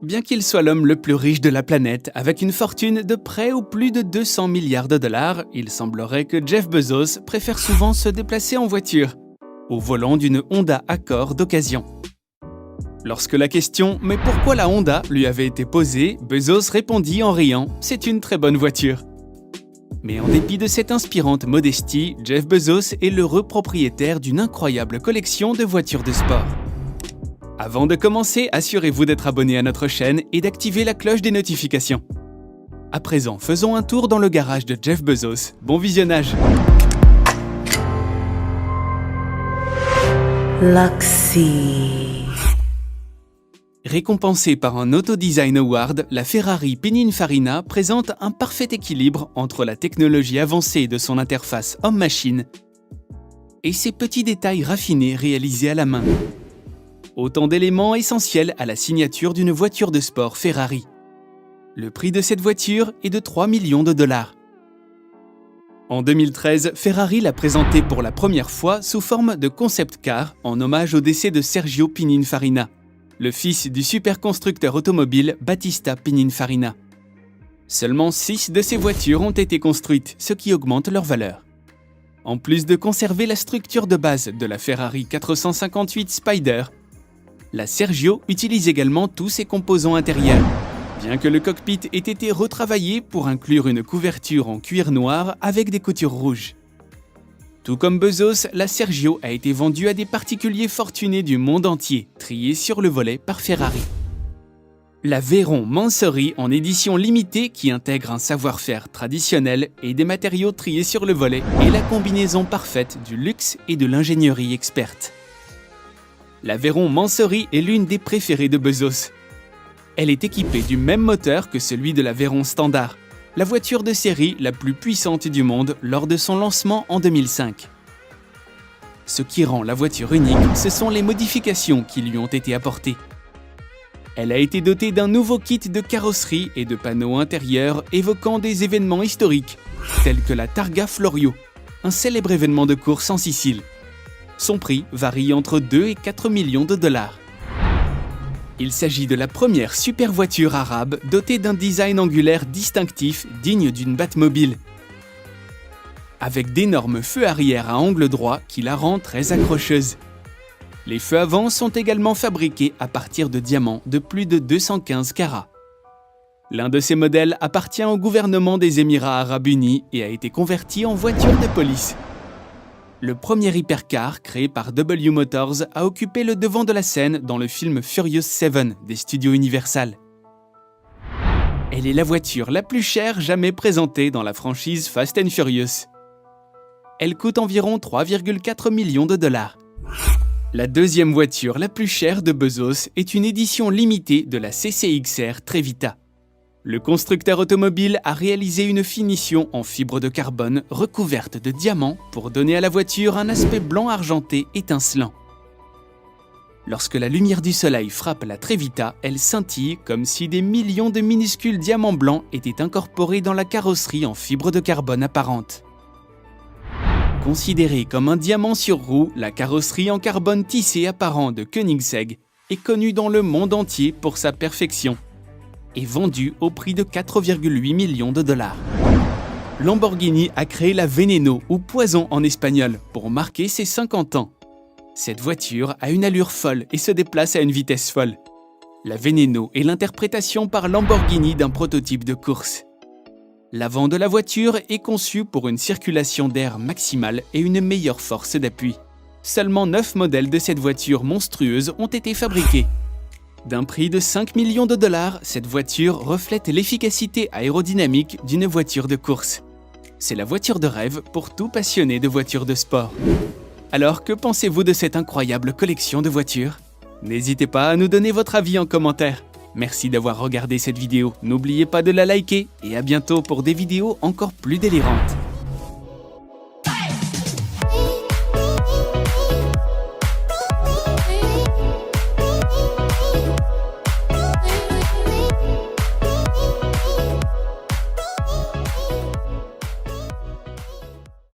Bien qu'il soit l'homme le plus riche de la planète, avec une fortune de près ou plus de 200 milliards de dollars, il semblerait que Jeff Bezos préfère souvent se déplacer en voiture, au volant d'une Honda Accord d'occasion. Lorsque la question « Mais pourquoi la Honda ?» lui avait été posée, Bezos répondit en riant « C'est une très bonne voiture ». Mais en dépit de cette inspirante modestie, Jeff Bezos est l'heureux propriétaire d'une incroyable collection de voitures de sport. Avant de commencer, assurez-vous d'être abonné à notre chaîne et d'activer la cloche des notifications. À présent, faisons un tour dans le garage de Jeff Bezos. Bon visionnage! Luxy. Récompensée par un Auto Design Award, la Ferrari Pininfarina présente un parfait équilibre entre la technologie avancée de son interface homme-machine et ses petits détails raffinés réalisés à la main. Autant d'éléments essentiels à la signature d'une voiture de sport Ferrari. Le prix de cette voiture est de 3 millions de dollars. En 2013, Ferrari l'a présentée pour la première fois sous forme de concept car en hommage au décès de Sergio Pininfarina, le fils du superconstructeur automobile Battista Pininfarina. Seulement 6 de ces voitures ont été construites, ce qui augmente leur valeur. En plus de conserver la structure de base de la Ferrari 458 Spider, la Sergio utilise également tous ses composants intérieurs, bien que le cockpit ait été retravaillé pour inclure une couverture en cuir noir avec des coutures rouges. Tout comme Bezos, la Sergio a été vendue à des particuliers fortunés du monde entier, triés sur le volet par Ferrari. La Veyron Mansory en édition limitée qui intègre un savoir-faire traditionnel et des matériaux triés sur le volet est la combinaison parfaite du luxe et de l'ingénierie experte. La Veyron Mansory est l'une des préférées de Bezos. Elle est équipée du même moteur que celui de la Veyron Standard, la voiture de série la plus puissante du monde lors de son lancement en 2005. Ce qui rend la voiture unique, ce sont les modifications qui lui ont été apportées. Elle a été dotée d'un nouveau kit de carrosserie et de panneaux intérieurs évoquant des événements historiques, tels que la Targa Florio, un célèbre événement de course en Sicile. Son prix varie entre 2 et 4 millions de dollars. Il s'agit de la première supervoiture arabe dotée d'un design angulaire distinctif digne d'une Batmobile, avec d'énormes feux arrière à angle droit qui la rend très accrocheuse. Les feux avant sont également fabriqués à partir de diamants de plus de 215 carats. L'un de ces modèles appartient au gouvernement des Émirats Arabes Unis et a été converti en voiture de police. Le premier hypercar créé par W Motors a occupé le devant de la scène dans le film Furious 7 des studios Universal. Elle est la voiture la plus chère jamais présentée dans la franchise Fast and Furious. Elle coûte environ 3,4 millions de dollars. La deuxième voiture la plus chère de Bezos est une édition limitée de la CCXR Trevita. Le constructeur automobile a réalisé une finition en fibre de carbone recouverte de diamants pour donner à la voiture un aspect blanc argenté étincelant. Lorsque la lumière du soleil frappe la Trevita, elle scintille comme si des millions de minuscules diamants blancs étaient incorporés dans la carrosserie en fibre de carbone apparente. Considérée comme un diamant sur roue, la carrosserie en carbone tissé apparent de Koenigsegg est connue dans le monde entier pour sa perfection et vendue au prix de 4,8 millions de dollars. Lamborghini a créé la Veneno ou Poison en espagnol pour marquer ses 50 ans. Cette voiture a une allure folle et se déplace à une vitesse folle. La Veneno est l'interprétation par Lamborghini d'un prototype de course. L'avant de la voiture est conçu pour une circulation d'air maximale et une meilleure force d'appui. Seulement 9 modèles de cette voiture monstrueuse ont été fabriqués. D'un prix de 5 millions de dollars, cette voiture reflète l'efficacité aérodynamique d'une voiture de course. C'est la voiture de rêve pour tout passionné de voitures de sport. Alors, que pensez-vous de cette incroyable collection de voitures? N'hésitez pas à nous donner votre avis en commentaire. Merci d'avoir regardé cette vidéo, n'oubliez pas de la liker et à bientôt pour des vidéos encore plus délirantes.